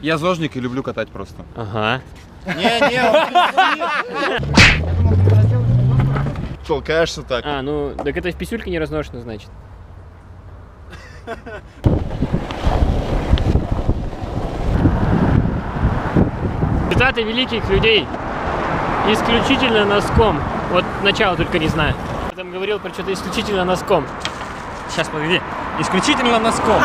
Я зожник и люблю катать просто. Ага. Не-не, толкаешься так. А, ну, так это в писюльке не разношено, значит. Цитаты великих людей. Исключительно носком. Вот начало только не знаю. Я там говорил про что-то исключительно носком. Сейчас, погоди. Исключительно носком.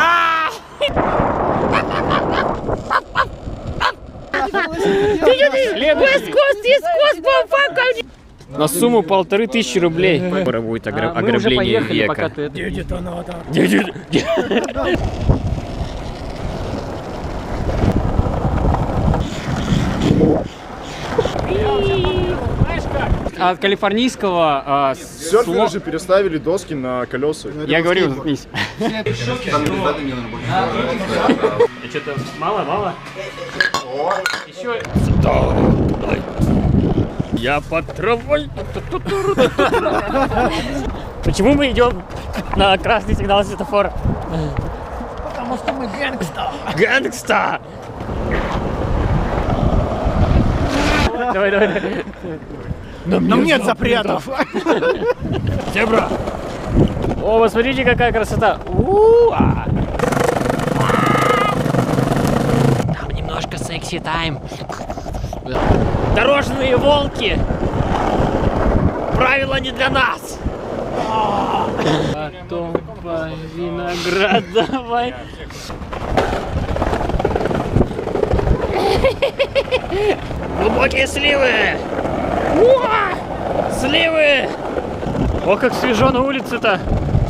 На сумму 1500 рублей. Скоро будет ограбление века. От калифорнийского Серферы же переставили доски на колеса. Я говорю, заткнись. Что-то мало? Еще. Я под травой. Почему мы идем на красный сигнал светофора? Потому что мы гэнгста. Гэнгста! Давай. Нам нет запретов. Зебра. О, вы смотрите, какая красота. Там немножко секси-тайм. Дорожные волки. Правила не для нас. Потом по виноград давай. Глубокие сливы. Сливы. О, как свежо на улице-то.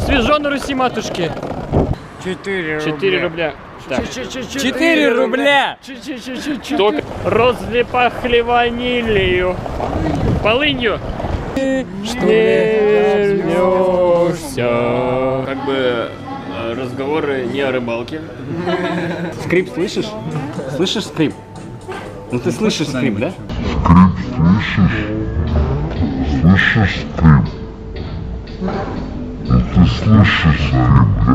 Свежо на Руси, матушки. 4 рубля. 4 рубля. Только розли пахли ванилью. Полынью. Что вернешься. Как бы разговоры не о рыбалке. Скрип слышишь? Слышишь скрип? Ну ты слышишь скрип, да? Слышишь скрип? Ну ты слышишь скрип, да?